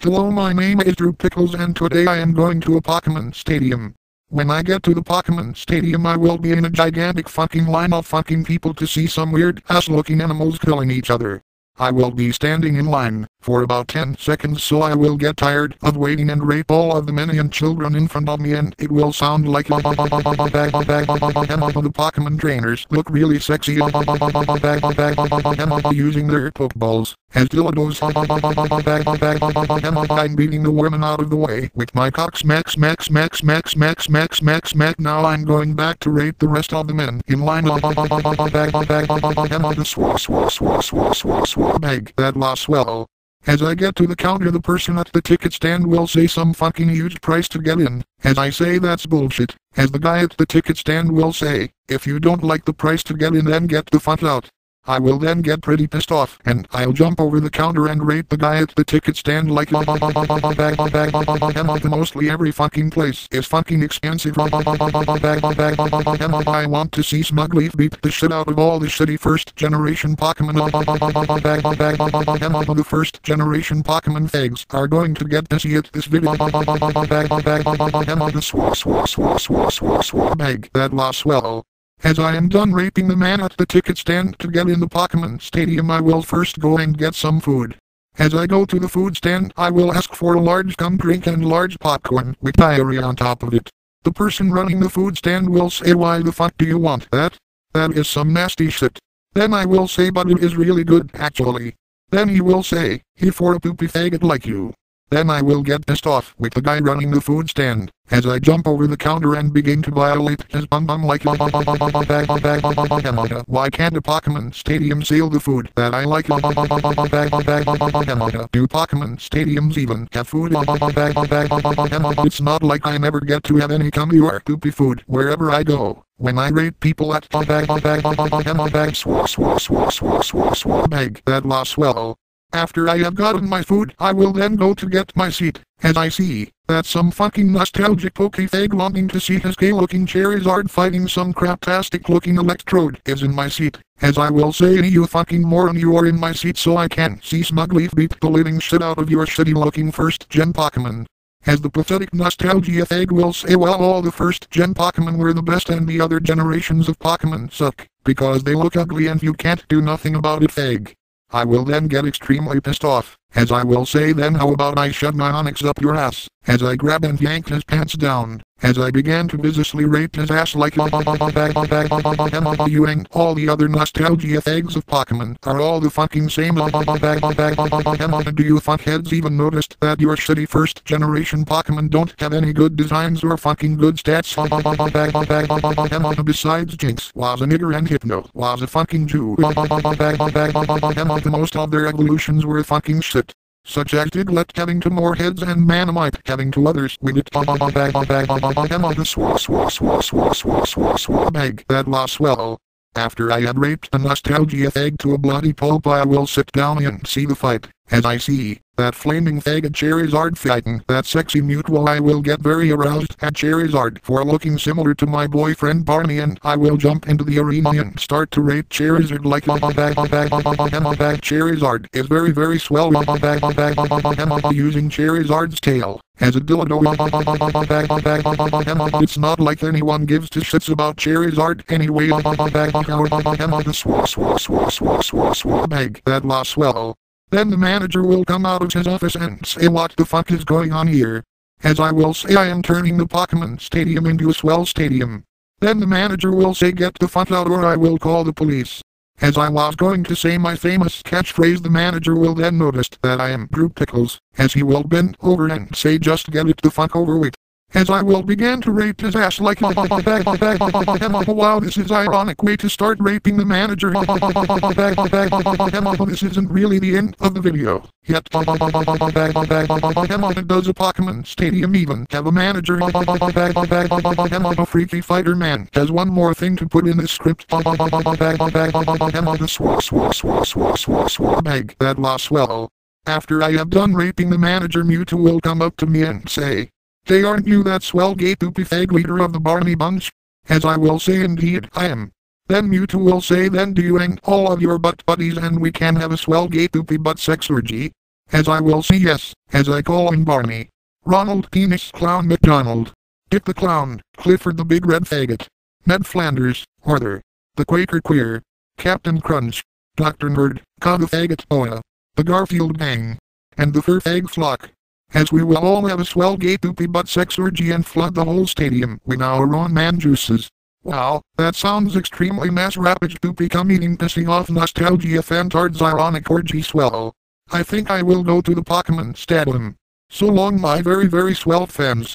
Hello, my name is Pickles and today I am going to a Pokemon Stadium. When I get to the Pokemon Stadium I will be in a gigantic fucking line of fucking people to see some weird ass looking animals killing each other. I will be standing in line for about 10 seconds so I will get tired of waiting and rape all of the men and children in front of me and it will sound like the Pokemon trainers look really sexy using their Pokeballs as dildos. I'm beating the women out of the way with my cock smack. Now I'm going back to rape the rest of the men in line. Bag that was swell. As I get to the counter the person at the ticket stand will say some fucking huge price to get in. As I say that's bullshit. As the guy at the ticket stand will say, if you don't like the price to get in then get the fuck out. I will then get pretty pissed off and I'll jump over the counter and rape the guy at the ticket stand like mostly every fucking place is fucking expensive. I want to see Smugleaf beat the shit out of all the shitty first generation Pokemon. The first generation Pokemon fags are going to get to see it this video. Bag that was swell. As I am done raping the man at the ticket stand to get in the Pokemon Stadium I will first go and get some food. As I go to the food stand I will ask for a large cum drink and large popcorn with diarrhea on top of it. The person running the food stand will say why the fuck do you want that? That is some nasty shit. Then I will say but it is really good actually. Then he will say, he for a poopy faggot like you. Then I will get pissed off with the guy running the food stand, as I jump over the counter and begin to violate his bum like why can't a Pokemon Stadium sell the food that I like? Do Pokemon Stadiums even have food? It's not like I never get to have any cummy or poopy food wherever I go. When I rape people at bag that was swell. After I have gotten my food, I will then go to get my seat, as I see that some fucking nostalgic Pokefag wanting to see his gay-looking Charizard fighting some craptastic-looking Electrode is in my seat, as I will say you fucking moron you are in my seat so I can see Smugleaf beat the living shit out of your shitty-looking first-gen Pokemon. As the pathetic nostalgia fag will say well all the first-gen Pokemon were the best and the other generations of Pokemon suck, because they look ugly and you can't do nothing about it fag. I will then get extremely pissed off, as I will say then how about I shove my Onyx up your ass, as I grab and yank his pants down, as I began to viciously rape his ass like you and all the other nostalgia fags of Pokemon are all the fucking same. Do you fuckheads even noticed that your shitty first generation Pokemon don't have any good designs or fucking good stats? Besides Jinx was a nigger and Hypno was a fucking Jew. Most of their evolutions were fucking shit. Such as Diglett having 2 more heads and Manamite having 2 others with it. Bag that was swell. After I had raped the nostalgia fag to a bloody pulp I will sit down and see the fight, as I see that flaming faggot Charizard fighting that sexy mutual I will get very aroused at Charizard for looking similar to my boyfriend Barney and I will jump into the arena and start to rape Charizard like Charizard is very swell using Charizard's tail as a dildo. It's not like anyone gives 2 shits about Charizard anyway. Bag that was swell. Then the manager will come out of his office and say what the fuck is going on here. As I will say I am turning the Pokemon Stadium into a swell stadium. Then the manager will say get the fuck out or I will call the police. As I was going to say my famous catchphrase the manager will then notice that I am Pickles, as he will bend over and say just get it the fuck over with. As I will begin to rape his ass like wow this is ironic way to start raping the manager. This isn't really the end of the video yet. Does a Pokemon Stadium even have a manager? Freaky Fighter Man has one more thing to put in this script. Bag that was swell. After I have done raping the manager Mewtwo will come up to me and say, "Hey, aren't you that swell gay poopy fag leader of the Barney bunch?" As I will say indeed I am. Then Mewtwo will say then do you and all of your butt buddies and we can have a swell gay poopy butt sex orgy. as I will say yes, as I call him Barney. Ronald Penis Clown McDonald. Dick the Clown, Clifford the Big Red Faggot. Ned Flanders, Arthur. The Quaker Queer. Captain Crunch. Dr. Nerd, Cog the Faggot Oa. The Garfield Gang. And the Fur Fag Flock. As we will all have a swell gay poopy butt sex orgy and flood the whole stadium with our own man juices. Wow, that sounds extremely mass rapid poopy cum eating pissing off nostalgia fantards ironic orgy swell. I think I will go to the Pokemon Stadium. So long my very swell fans.